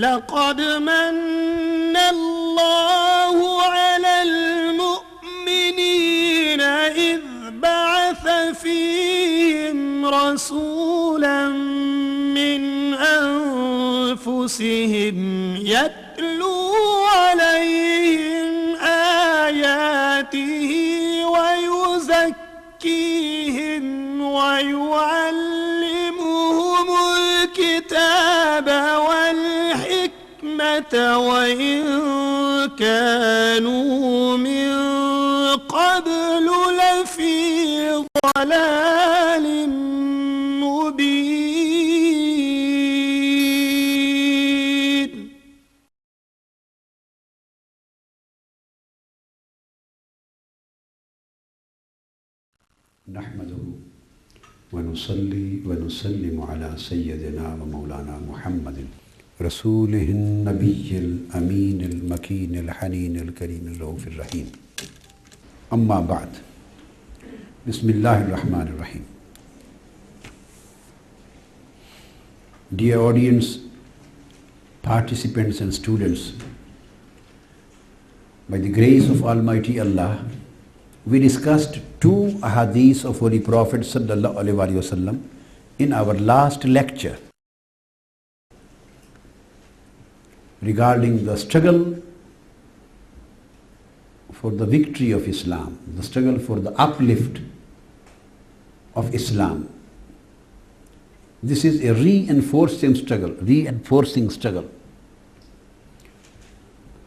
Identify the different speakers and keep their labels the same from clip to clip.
Speaker 1: لقد من الله على المؤمنين إذ بعث فيهم رسولا من أنفسهم يتلو عليهم آياته ويزكيهم ويعلمهم الكتاب والحكمة وإن كانوا من قبل لفي ضلال مبين.
Speaker 2: نحمده ونصلي ونسلم على سيدنا ومولانا محمد رسوله النبي الأمين المكين الحنين الكريم الرؤوف الرحيم. أما بعد، بسم الله الرحمن الرحيم. Dear audience, participants and students, by the grace of Almighty Allah, we discussed two ahadith of Holy Prophet sallallahu alaihi wasallam in our last lecture regarding the struggle for the victory of Islam, the struggle for the uplift of Islam. This is a reinforcing struggle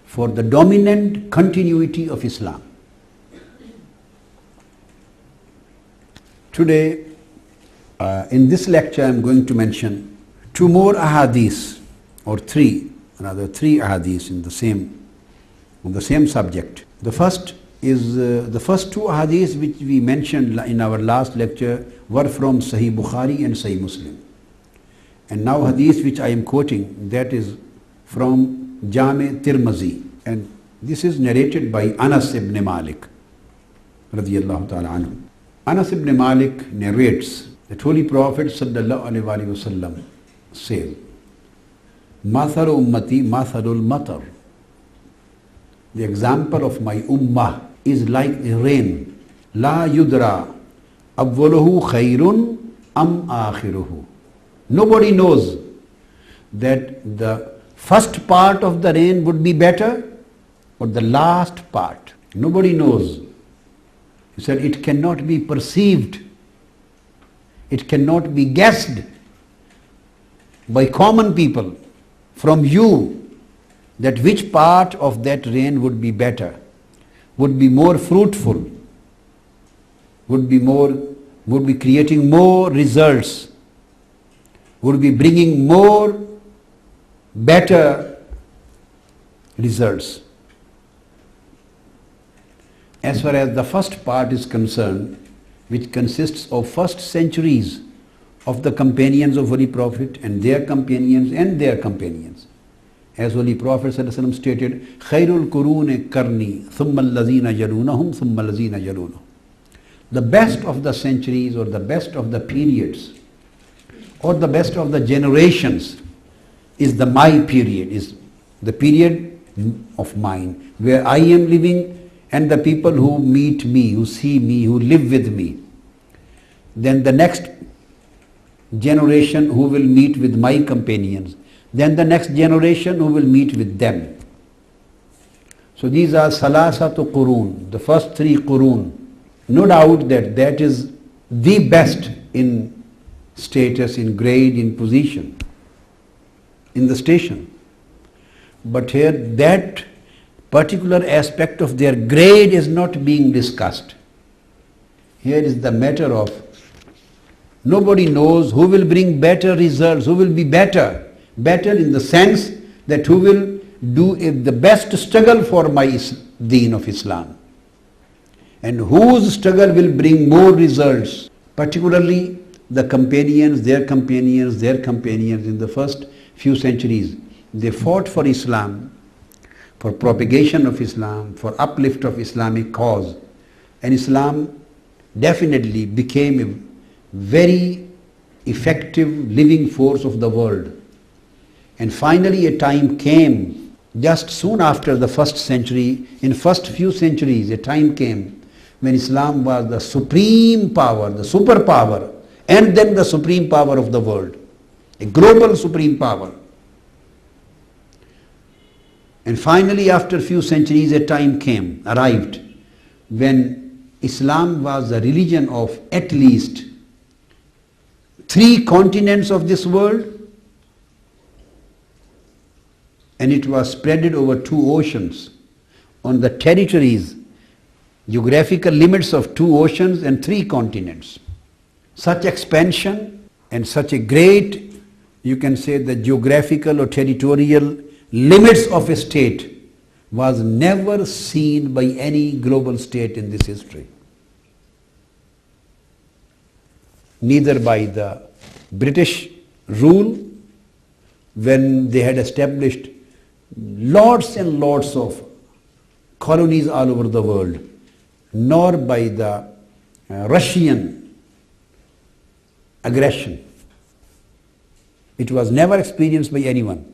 Speaker 2: for the dominant continuity of Islam. Today, in this lecture, I am going to mention two more ahadith, or three ahadith on the same subject. The first is the first two ahadith which we mentioned in our last lecture were from Sahih Bukhari and Sahih Muslim. And now hadith which I am quoting, that is from Jami Tirmidhi, and this is narrated by Anas ibn Malik radiyallahu ta'ala anhu. Anas ibn Malik narrates that Holy Prophet sallallahu alaihi wasallam says, "Matharu ummati matharul matar." The example of my ummah is like a rain. La yudra awwaluhu khayrun am akhiruhu. Nobody knows that the first part of the rain would be better or the last part. Nobody knows. He said it cannot be perceived, it cannot be guessed by common people from you that which part of that rain would be better, would be more fruitful, would be creating more results, would be bringing more better results. As far as the first part is concerned, which consists of first centuries of the companions of Holy Prophet and their companions and their companions. As Holy Prophet ﷺ stated, "Khairul Quruni karni, thumma allazina yalunahum, thumma allazina yalunahum." The best of the centuries or the best of the periods or the best of the generations is my period, is the period of mine, where I am living, and the people who meet me, who see me, who live with me. Then the next generation who will meet with my companions. Then the next generation who will meet with them. So these are salasatu qurun, the first three qurun. No doubt that is the best in status, in grade, in position, in the station. But here that particular aspect of their grade is not being discussed. Here is the matter of nobody knows who will bring better results, who will be better in the sense that who will do the best struggle for my deen of Islam, and whose struggle will bring more results, particularly the companions, their companions in the first few centuries. They fought for Islam, for propagation of Islam, for uplift of Islamic cause, and Islam definitely became a very effective living force of the world. And finally a time came, just soon after the first century, in first few centuries, a time came when Islam was the supreme power, the superpower, and then the supreme power of the world, a global supreme power. And finally, after a few centuries, a time arrived, when Islam was the religion of at least 3 continents of this world, and it was spread over 2 oceans, on the territories, geographical limits of 2 oceans and 3 continents. Such expansion and such a great, you can say, the geographical or territorial limits of a state was never seen by any global state in this history. Neither by the British rule, when they had established lots and lots of colonies all over the world, nor by the Russian aggression. It was never experienced by anyone.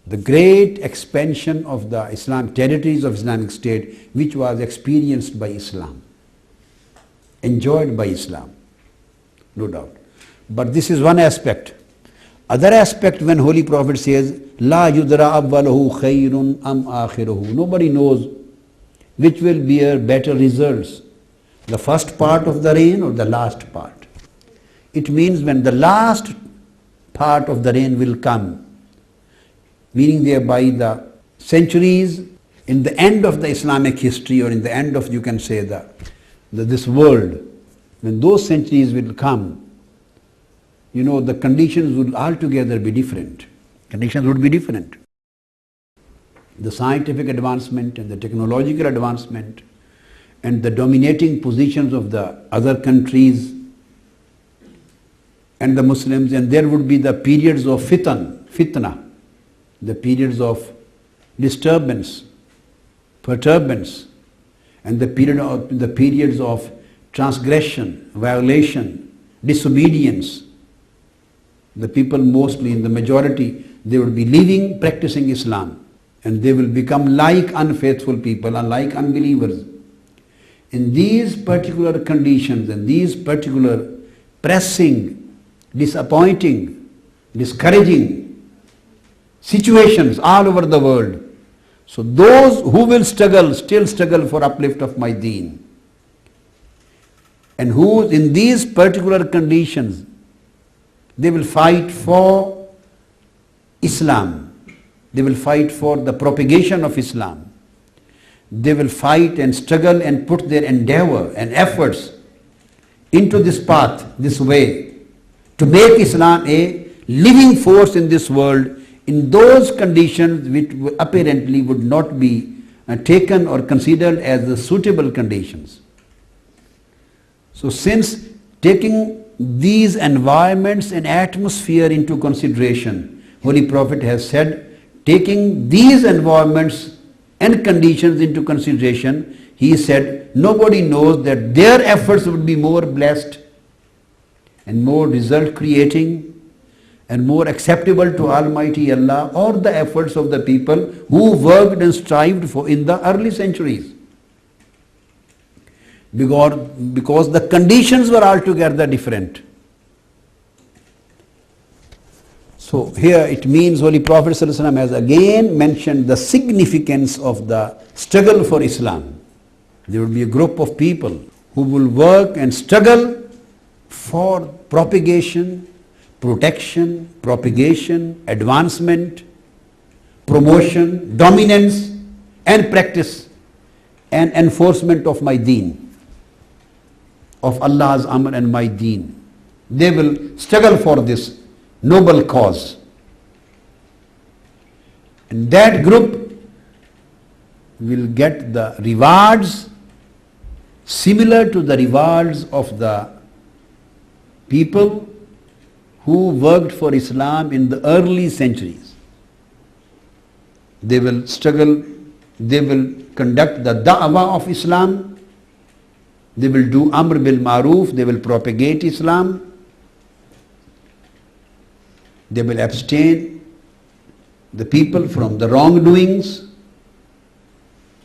Speaker 2: The great expansion of the Islam territories of Islamic State, which was experienced by Islam, enjoyed by Islam, no doubt. But this is one aspect. Other aspect, when Holy Prophet says, La yudra awwaluhu khayrun am akhiruhu. Nobody knows which will bear better results, the first part of the reign or the last part. It means when the last part of the reign will come, meaning thereby the centuries in the end of the Islamic history, or in the end of, you can say, this world, when those centuries will come, you know, the conditions would altogether be different. Conditions would be different. The scientific advancement and the technological advancement and the dominating positions of the other countries and the Muslims, and there would be the periods of fitna, the periods of disturbance, perturbance, and the periods of transgression, violation, disobedience. The people, mostly in the majority, they will be living, practicing Islam, and they will become like unfaithful people and like unbelievers. In these particular conditions and these particular pressing, disappointing, discouraging situations all over the world, so those who will still struggle for uplift of my deen, and who in these particular conditions, they will fight for Islam, they will fight for the propagation of Islam, they will fight and struggle and put their endeavor and efforts into this path, this way, to make Islam a living force in this world, in those conditions which apparently would not be taken or considered as the suitable conditions. So since taking these environments and atmosphere into consideration, Holy Prophet has said, taking these environments and conditions into consideration, he said, nobody knows that their efforts would be more blessed and more result creating and more acceptable to Almighty Allah, or the efforts of the people who worked and strived for in the early centuries. Because the conditions were altogether different. So here it means Holy Prophet ﷺ has again mentioned the significance of the struggle for Islam. There will be a group of people who will work and struggle for propagation, protection, propagation, advancement, promotion, dominance, and practice and enforcement of my deen, of Allah's amr and my deen. They will struggle for this noble cause. And that group will get the rewards similar to the rewards of the people who worked for Islam in the early centuries. They will struggle, they will conduct the da'wah of Islam, they will do amr bil ma'ruf, they will propagate Islam, They will abstain the people from the wrongdoings.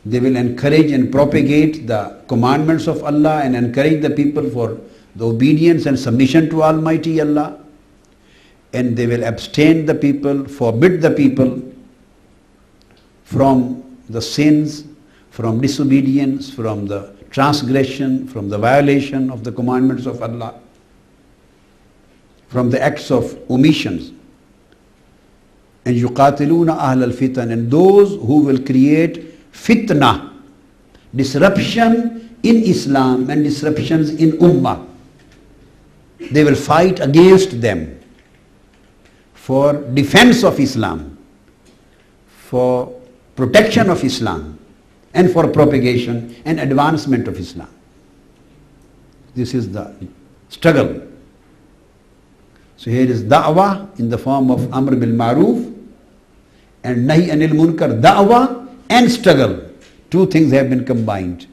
Speaker 2: They will encourage and propagate the commandments of Allah and encourage the people for the obedience and submission to Almighty Allah. And they will abstain the people, forbid the people from the sins, from disobedience, from the transgression, from the violation of the commandments of Allah, from the acts of omissions. And yuqatiluna ahl-al-fitan, and those who will create fitna, disruption in Islam and disruptions in Ummah. They will fight against them for defense of Islam, for protection of Islam, and for propagation and advancement of Islam. This is the struggle. So here is da'wah in the form of Amr bil Ma'ruf and Nahi anil Munkar, da'wah and struggle. Two things have been combined.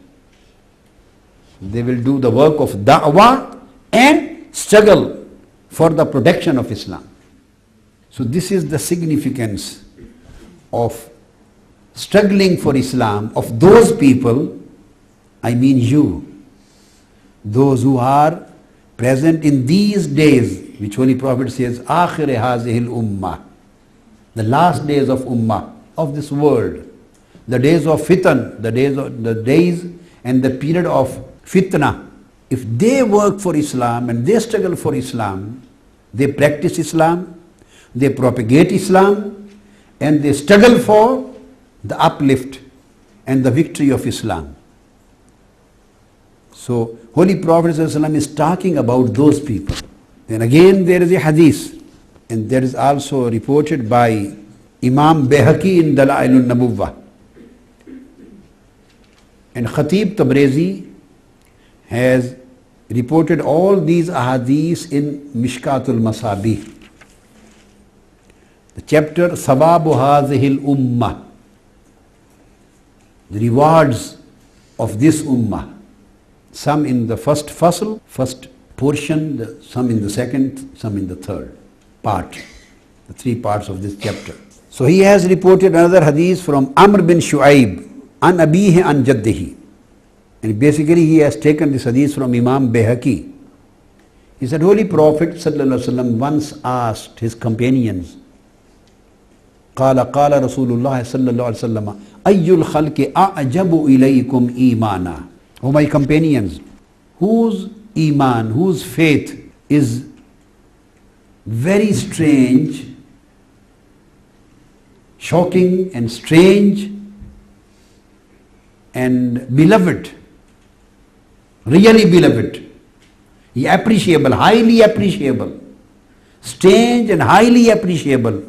Speaker 2: They will do the work of da'wah and struggle for the protection of Islam. So this is the significance of struggling for Islam of those people, I mean you, those who are present in these days, which Holy Prophet says, akhir hazihil ummah, the last days of ummah, of this world, the days of fitan, the days and the period of fitna. If they work for Islam and they struggle for Islam, they practice Islam, they propagate Islam, and they struggle for the uplift and the victory of Islam. So Holy Prophet ﷺ is talking about those people. Then again there is a hadith, and that is also reported by Imam Bayhaqi in Dalailun Nabuwwah. And Khatib Tabrizi has reported all these ahadith in Mishkatul Masabih. The chapter Sawabu Hazihil Ummah, the rewards of this ummah. Some in the first fasl, first portion, some in the second, some in the third part, the three parts of this chapter. So he has reported another hadith from Amr bin Shu'aib, an abihi an jaddihi. And basically he has taken this hadith from Imam Bayhaqi. He said, Holy Prophet ﷺ once asked his companions, قال قال رسول الله صلى الله عليه وسلم أي الخلق أعجب إليكم إيمانا. O my companions, whose iman, whose faith is very strange, shocking and strange and beloved, really beloved, appreciable, highly appreciable, strange and highly appreciable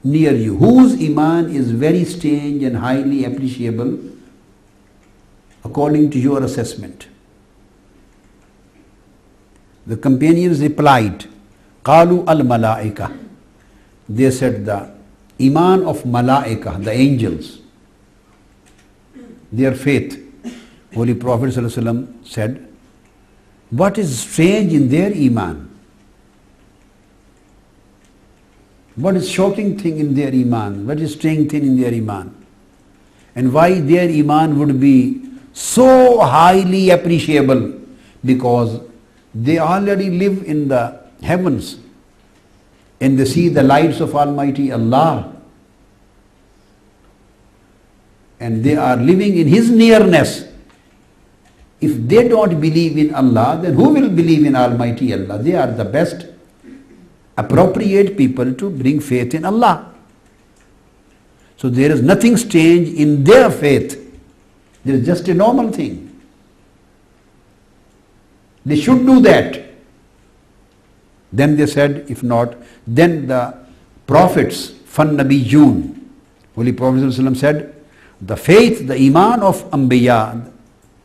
Speaker 2: near you, whose iman is very strange and highly appreciable according to your assessment. The companions replied, Qalu al-malaika. They said the iman of malaika, the angels, their faith. Holy Prophet ﷺ said, what is strange in their iman? What is shocking thing in their iman? What is strange thing in their iman? And why their iman would be so highly appreciable? Because they already live in the heavens and they see the lights of Almighty Allah. And they are living in His nearness. If they don't believe in Allah, then who will believe in Almighty Allah? They are the best appropriate people to bring faith in Allah. So there is nothing strange in their faith. There is just a normal thing. They should do that. Then they said, if not, then the prophets, Fan-Nabiyyun, Holy Prophet ﷺ said, the faith, the iman of Anbiya,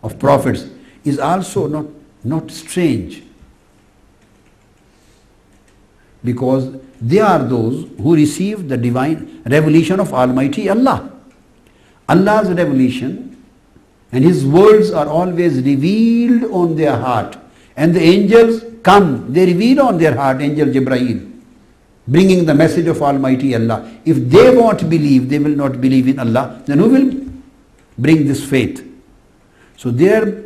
Speaker 2: of prophets, is also not strange. Because they are those who receive the divine revelation of Almighty Allah. Allah's revelation and His words are always revealed on their heart. And the angels come, they reveal on their heart, Angel Jibreel. bringing the message of Almighty Allah. If they won't believe, they will not believe in Allah, then who will bring this faith? So their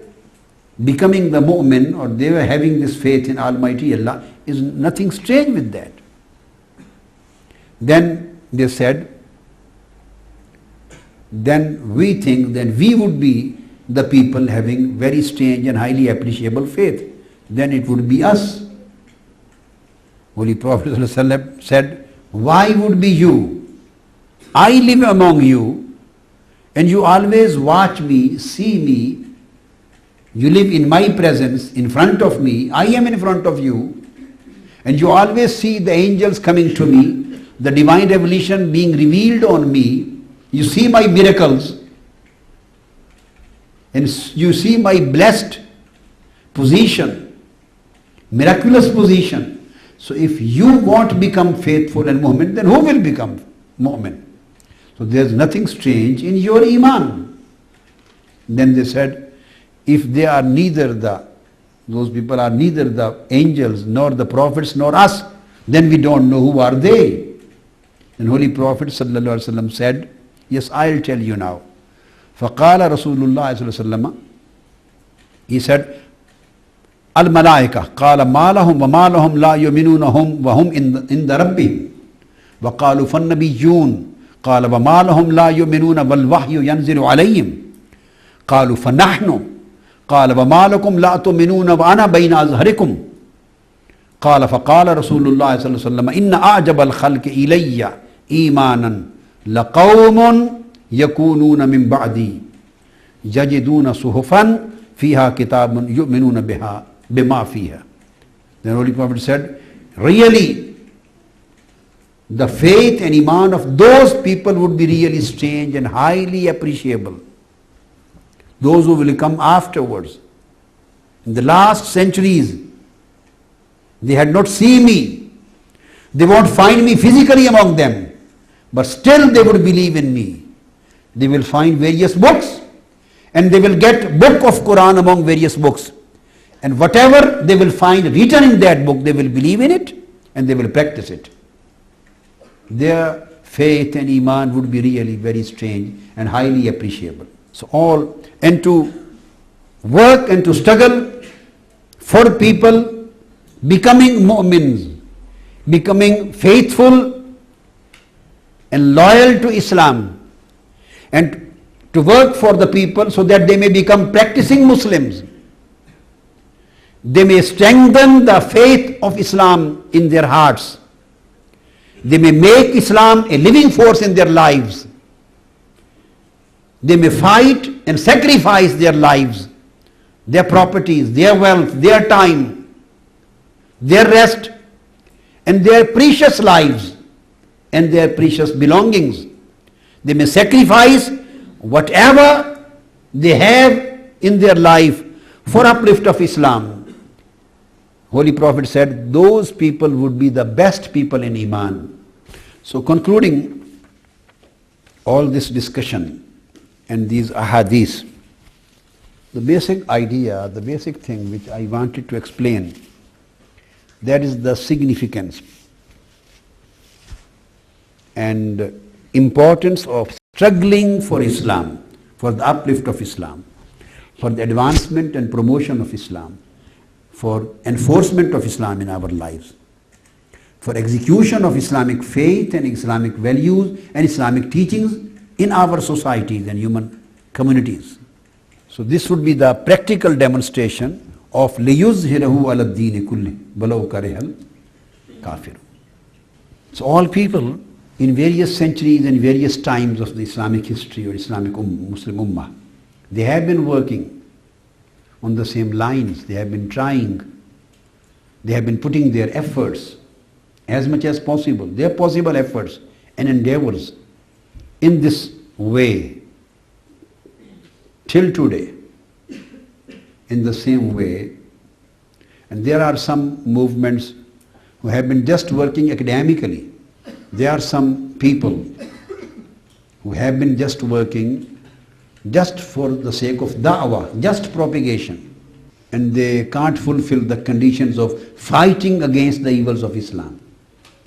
Speaker 2: becoming the mu'min, or they were having this faith in Almighty Allah, is nothing strange with that. Then they said, then we think that we would be the people having very strange and highly appreciable faith. Then it would be us. Holy Prophet ﷺ said, why would be you? I live among you and you always watch me, see me. You live in my presence, in front of me. I am in front of you. And you always see the angels coming to me, the divine revelation being revealed on me. You see my miracles. And you see my blessed position, miraculous position. So if you won't become faithful and mu'min, then who will become mu'min? So there's nothing strange in your iman. Then they said, if they are those people are neither the angels, nor the prophets, nor us, then we don't know who are they. And Holy Prophet ﷺ said, yes, I'll tell you now. فَقَالَ رَسُولُ اللَّهِ صَلَّى اللَّهُ عَلَيْهِ وَسَلَّمَ, he said, al-malaika qala ma lahum wa ma lahum la yu'minuna hum wa hum inda rabbihim wa qalu fan-nabiyyun qala wa ma lahum la yu'minuna wal wahyu yanzilu alayhim qalu fa nahnu qala wa ma lakum la tu'minuna wa ana bayna azharikum qala fa qala rasulullah sallallahu alaihi wasallam inna a'jaba al-khalqi ilayya imanan laqawmun yakununa min ba'di yajiduna suhufan fiha kitabun yu'minuna biha bima fiha. Then Holy Prophet said, really the faith and iman of those people would be really strange and highly appreciable. Those who will come afterwards. In the last centuries, they had not seen me. They won't find me physically among them, but still they would believe in me. They will find various books and they will get book of Quran among various books. And whatever they will find written in that book, they will believe in it and they will practice it. Their faith and iman would be really very strange and highly appreciable. So and to work and to struggle for people becoming mu'mins, becoming faithful and loyal to Islam, and to work for the people so that they may become practicing Muslims. They may strengthen the faith of Islam in their hearts. They may make Islam a living force in their lives. They may fight and sacrifice their lives, their properties, their wealth, their time, their rest, and their precious lives and their precious belongings. They may sacrifice whatever they have in their life for uplift of Islam. Holy Prophet said, those people would be the best people in iman. So concluding all this discussion and these ahadith, the basic idea, the basic thing which I wanted to explain, that is the significance and importance of struggling for Islam, for the uplift of Islam, for the advancement and promotion of Islam, for enforcement of Islam in our lives, for execution of Islamic faith and Islamic values and Islamic teachings in our societies and human communities. So this would be the practical demonstration of لِيُظْهِرَهُ عَلَى الدِّينِ كُلِّهِ وَلَوْ كَرِهَ الْكَافِرُونَ. So all people in various centuries and various times of the Islamic history or Islamic Muslim Ummah, they have been working on the same lines. They have been trying. They have been putting their efforts as much as possible, their possible efforts and endeavors in this way till today, in the same way. And there are some movements who have been just working academically. There are some people who have been just working just for the sake of da'wah, just propagation. And they can't fulfill the conditions of fighting against the evils of Islam.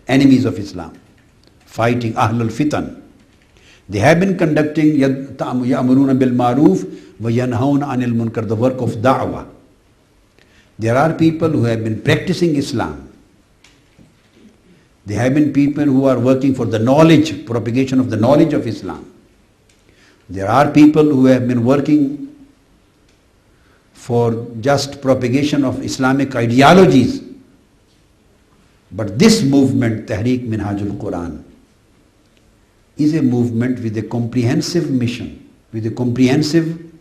Speaker 2: enemies of Islam, fighting ahlul fitan. They have been conducting ya'muruna bil ma'ruf wa yanhauna 'anil munkar, the work of da'wah. There are people who have been practicing Islam. There have been people who are working for the knowledge, propagation of the knowledge of Islam. There are people who have been working for just propagation of Islamic ideologies. But this movement, Tahrik Minhaj-ul-Quran, is a movement with a comprehensive mission, with a comprehensive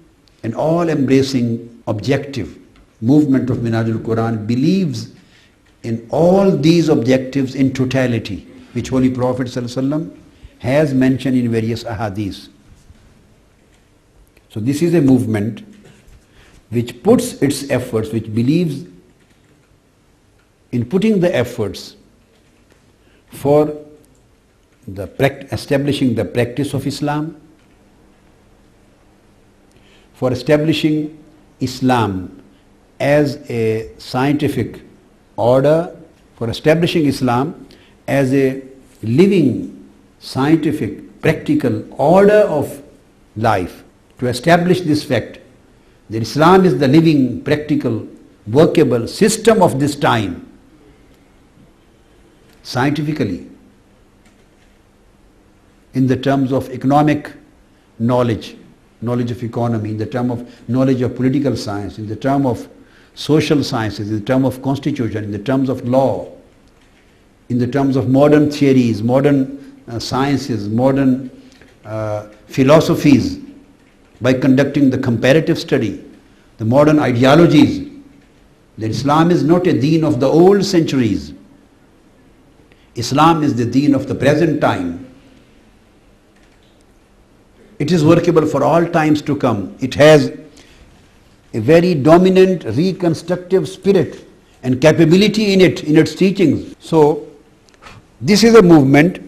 Speaker 2: and all-embracing objective. Movement of Minhaj-ul-Quran believes in all these objectives in totality, which Holy Prophet ﷺ has mentioned in various ahadith. So this is a movement which puts its efforts, which believes in putting the efforts for establishing the practice of Islam, for establishing Islam as a scientific order, for establishing Islam as a living, scientific, practical order of life, to establish this fact that Islam is the living, practical, workable system of this time, scientifically, in the terms of economic knowledge, knowledge of economy, in the term of knowledge of political science, in the term of social sciences, in the term of constitution, in the terms of law, in the terms of modern theories, modern sciences, modern philosophies, by conducting the comparative study, the modern ideologies, that Islam is not a deen of the old centuries. Islam is the deen of the present time. It is workable for all times to come. It has a very dominant reconstructive spirit and capability in it, in its teachings. So this is a movement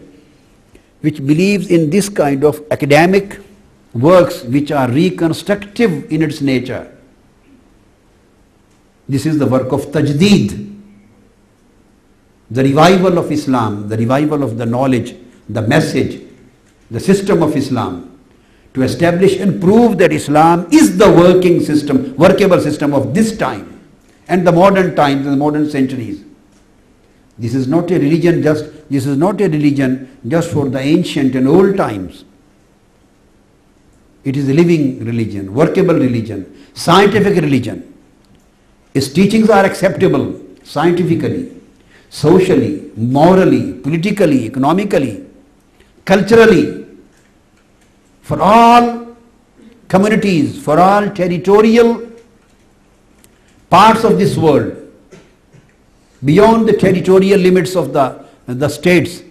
Speaker 2: which believes in this kind of academic works which are reconstructive in its nature. This is the work of Tajdeed, the revival of Islam, the revival of the knowledge, the message, the system of Islam, to establish and prove that Islam is the working system, workable system of this time and the modern times and the modern centuries. This is not a religion just for the ancient and old times. It is a living religion, workable religion, scientific religion. Its teachings are acceptable scientifically, socially, morally, politically, economically, culturally, for all communities, for all territorial parts of this world, beyond the territorial limits of the states,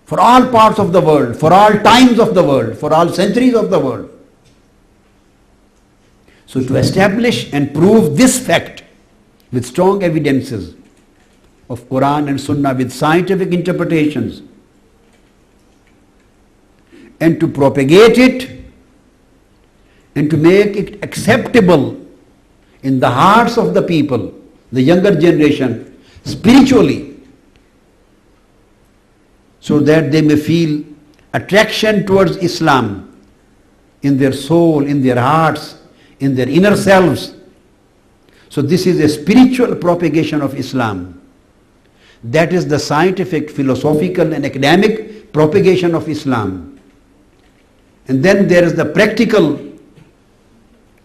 Speaker 2: for all parts of the world, for all times of the world, for all centuries of the world. So to establish and prove this fact with strong evidences of Quran and Sunnah, with scientific interpretations, and to propagate it and to make it acceptable in the hearts of the people, the younger generation, spiritually, so that they may feel attraction towards Islam in their soul, in their hearts, in their inner selves. So this is a spiritual propagation of Islam. That is the scientific, philosophical and academic propagation of Islam. And then there is the practical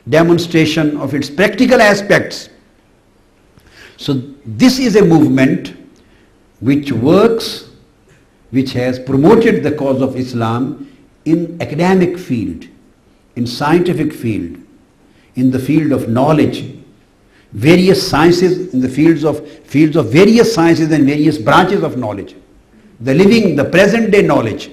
Speaker 2: demonstration of its practical aspects. So this is a movement which works, which has promoted the cause of Islam in academic field, in scientific field, in the field of knowledge, various sciences, in the fields of various sciences and various branches of knowledge, the living, the present day knowledge.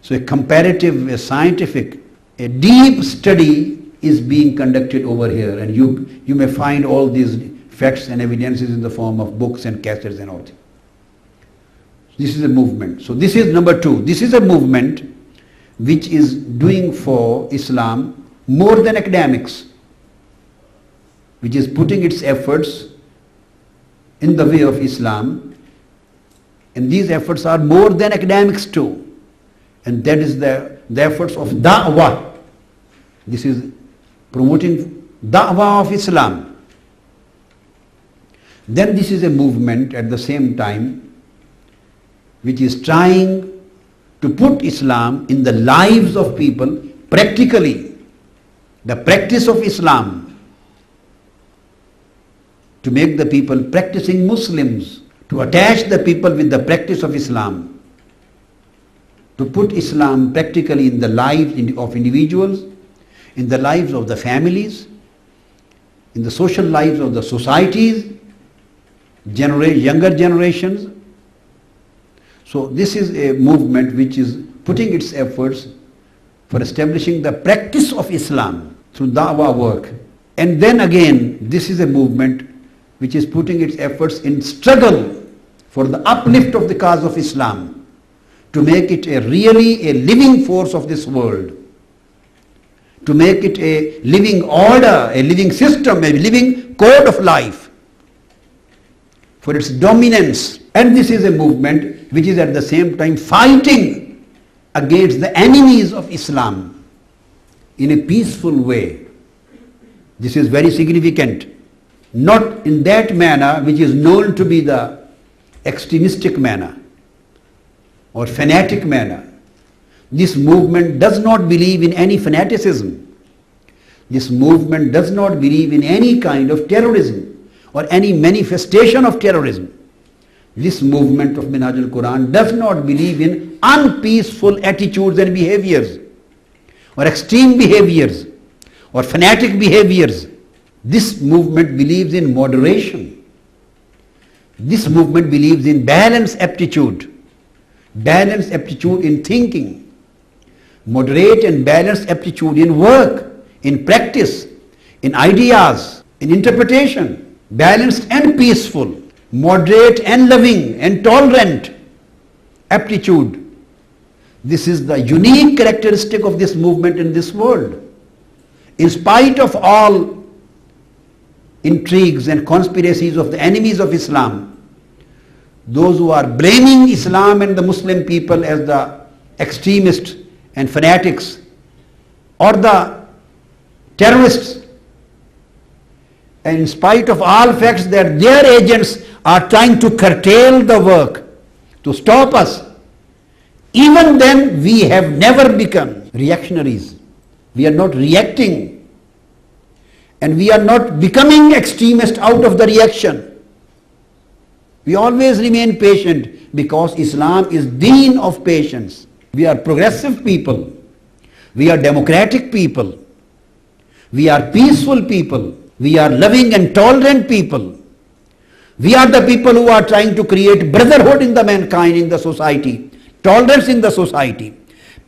Speaker 2: So a comparative, a scientific, a deep study is being conducted over here, and you may find all these facts and evidences in the form of books and cassettes and all. This is a movement. So this is number two. This is a movement which is doing for Islam more than academics, which is putting its efforts in the way of Islam And these efforts are more than academics too. And that is the efforts of da'wah. This is promoting da'wah of Islam. Then this is a movement at the same time which is trying to put Islam in the lives of people practically. The practice of Islam, to make the people practicing Muslims, to attach the people with the practice of Islam, to put Islam practically in the lives of individuals, in the lives of the families, in the social lives of the societies, younger generations. So this is a movement which is putting its efforts for establishing the practice of Islam through da'wah work. And then again, this is a movement which is putting its efforts in struggle for the uplift of the cause of Islam, to make it really a living force of this world, to make it a living order, a living system, a living code of life, for its dominance. And this is a movement which is at the same time fighting against the enemies of Islam in a peaceful way. This is very significant. Not in that manner which is known to be the extremistic manner or fanatic manner. This movement does not believe in any fanaticism. This movement does not believe in any kind of terrorism or any manifestation of terrorism. This movement of Minhaj-ul-Quran does not believe in unpeaceful attitudes and behaviors or extreme behaviors or fanatic behaviors. This movement believes in moderation. This movement believes in balanced aptitude in thinking, moderate and balanced aptitude in work, in practice, in ideas, in interpretation, balanced and peaceful, moderate and loving and tolerant aptitude. This is the unique characteristic of this movement in this world. In spite of all intrigues and conspiracies of the enemies of Islam, those who are blaming Islam and the Muslim people as the extremists and fanatics or the terrorists, and in spite of all facts that their agents are trying to curtail the work, to stop us, even then we have never become reactionaries. We are not reacting, and we are not becoming extremists out of the reaction. We always remain patient because Islam is deen of patience. We are progressive people. We are democratic people. We are peaceful people. We are loving and tolerant people. We are the people who are trying to create brotherhood in the mankind, in the society, tolerance in the society,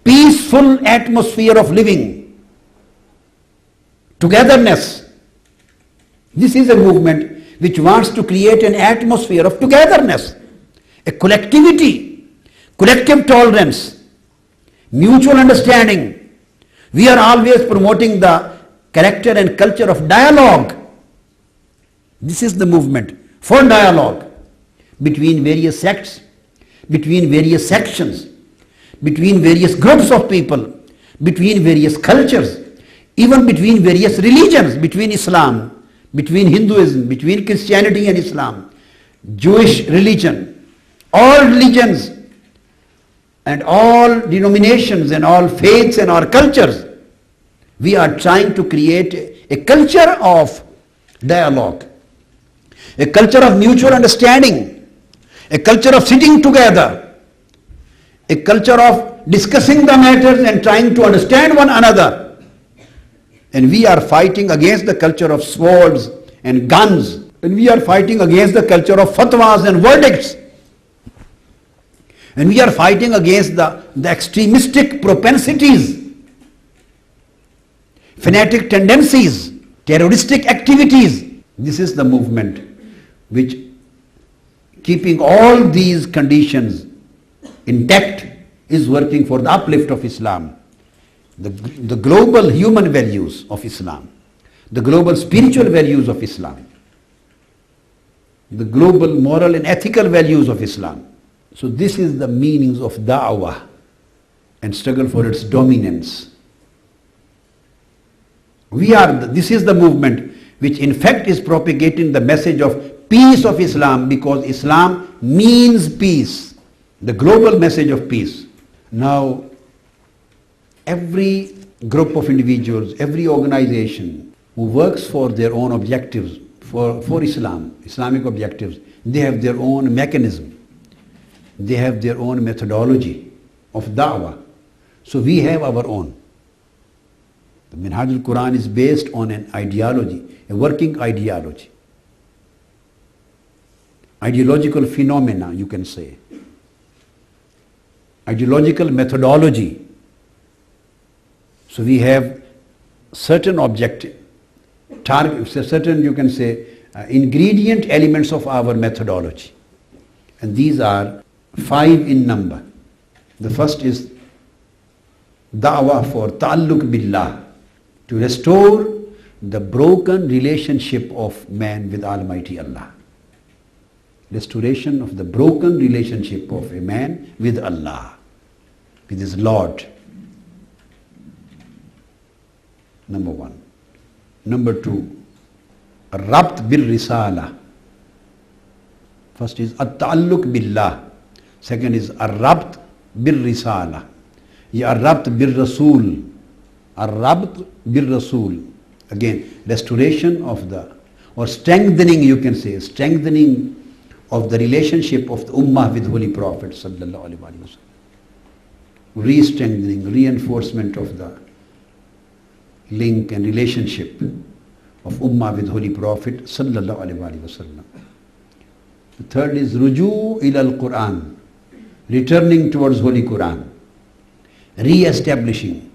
Speaker 2: peaceful atmosphere of living, togetherness. This is a movement which wants to create an atmosphere of togetherness, a collectivity, collective tolerance, mutual understanding. We are always promoting the character and culture of dialogue. This is the movement for dialogue between various sects, between various sections, between various groups of people, between various cultures, even between various religions, between Islam, between Hinduism, between Christianity and Islam, Jewish religion, all religions and all denominations and all faiths and all cultures. We are trying to create a culture of dialogue, a culture of mutual understanding, a culture of sitting together, a culture of discussing the matters and trying to understand one another. And we are fighting against the culture of swords and guns. And we are fighting against the culture of fatwas and verdicts. And we are fighting against the extremistic propensities, fanatic tendencies, terroristic activities. This is the movement which, keeping all these conditions intact, is working for the uplift of Islam. The global human values of Islam, the global spiritual values of Islam, the global moral and ethical values of Islam. So this is the meanings of da'wah and struggle for its dominance. This is the movement which in fact is propagating the message of peace of Islam, because Islam means peace, the global message of peace. Now, every group of individuals, every organization who works for their own objectives, for Islam, Islamic objectives, they have their own mechanism. They have their own methodology of da'wah. So we have our own. The Minhaj-ul-Quran is based on an ideology, a working ideology. Ideological phenomena, you can say. Ideological methodology. So we have certain objective, certain, you can say, ingredient elements of our methodology. And these are 5 in number. The first is da'wah for ta'alluq billah, to restore the broken relationship of man with Almighty Allah. Restoration of the broken relationship of a man with Allah, with his Lord. Number 1. Number 2, rabt bil risala. First is at-ta'alluq billah. Second is ar-rabt bil risala. Ya ar-rabt bil rasul. Ar-rabt bil rasul. Again, restoration of the, or strengthening, you can say, strengthening of the relationship of the ummah with Holy Prophet sallallahu alaihi wasallam. Re-strengthening, reinforcement of the link and relationship of ummah with Holy Prophet sallallahu alaihi wasallam. The third is ruju ila al-Quran, returning towards Holy Quran, re-establishing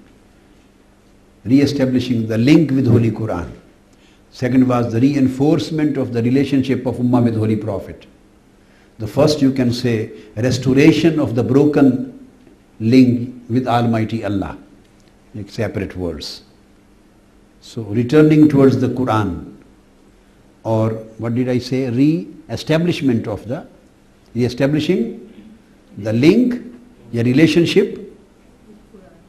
Speaker 2: the link with Holy Quran. Second was the reinforcement of the relationship of ummah with Holy Prophet. The first, you can say, restoration of the broken link with Almighty Allah, like separate words. So returning towards the Quran, or what did I say, re-establishing the link, your relationship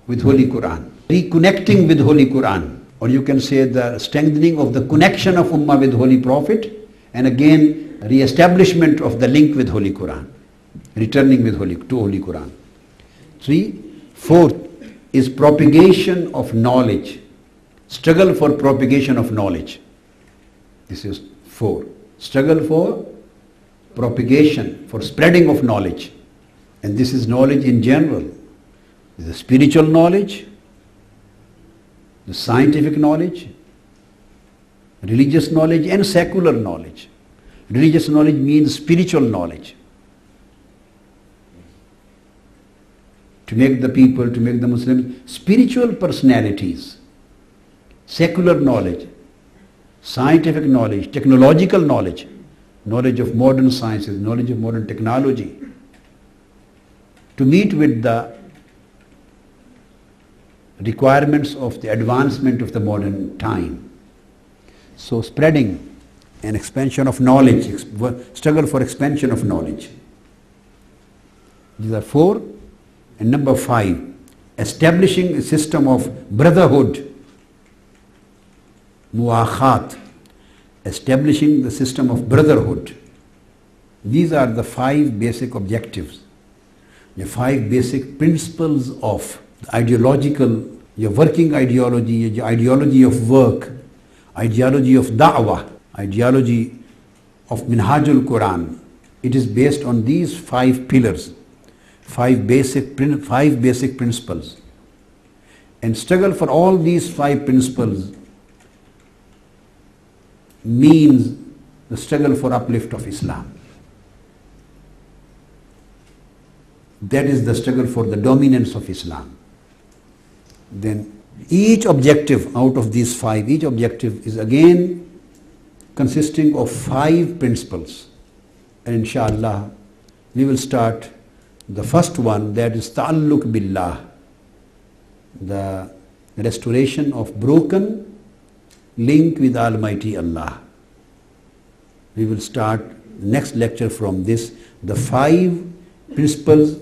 Speaker 2: with Holy Quran, reconnecting with Holy Quran, or you can say the strengthening of the connection of ummah with Holy Prophet, and again re-establishment of the link with Holy Quran, returning with to Holy Quran. 4th is propagation of knowledge. Struggle for propagation of knowledge. This is 4. Struggle for propagation, for spreading of knowledge. And this is knowledge in general. The spiritual knowledge, the scientific knowledge, religious knowledge and secular knowledge. Religious knowledge means spiritual knowledge. To make the people, to make the Muslims spiritual personalities. Secular knowledge, scientific knowledge, technological knowledge, knowledge of modern sciences, knowledge of modern technology, to meet with the requirements of the advancement of the modern time. So spreading and expansion of knowledge, struggle for expansion of knowledge. These are 4. And number 5, establishing a system of brotherhood, muakhat, establishing the system of brotherhood. These are the 5 basic objectives, the 5 basic principles of the ideological, your working ideology, your ideology of work, ideology of da'wah, ideology of Minhaj-ul-Quran. It is based on these 5 pillars, 5 basic principles. And struggle for all these 5 principles means the struggle for uplift of Islam. That is the struggle for the dominance of Islam. Then each objective out of these 5, each objective is again consisting of 5 principles. And inshallah, we will start the first one, that is ta'alluq billah, the restoration of broken link with Almighty Allah. We will start next lecture from this, the 5 principles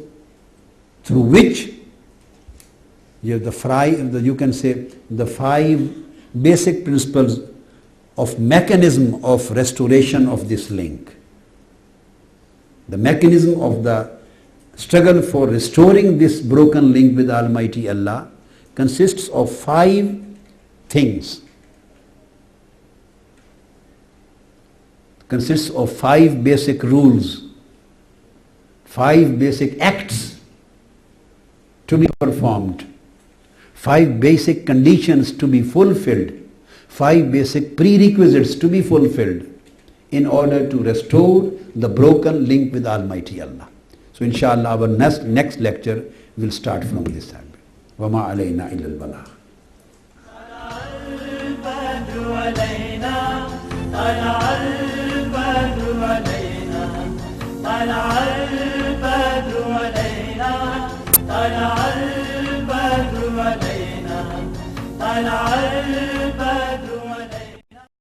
Speaker 2: through which you have the five basic principles of mechanism of restoration of this link. The mechanism of the struggle for restoring this broken link with Almighty Allah consists of five things. Consists of five basic rules, five basic acts to be performed, five basic conditions to be fulfilled, five basic prerequisites to be fulfilled in order to restore the broken link with Almighty Allah. So inshallah our next lecture will start from this time. وَمَا عَلَيْنَا إِلَّا الْبَلَاغُ.
Speaker 3: طلع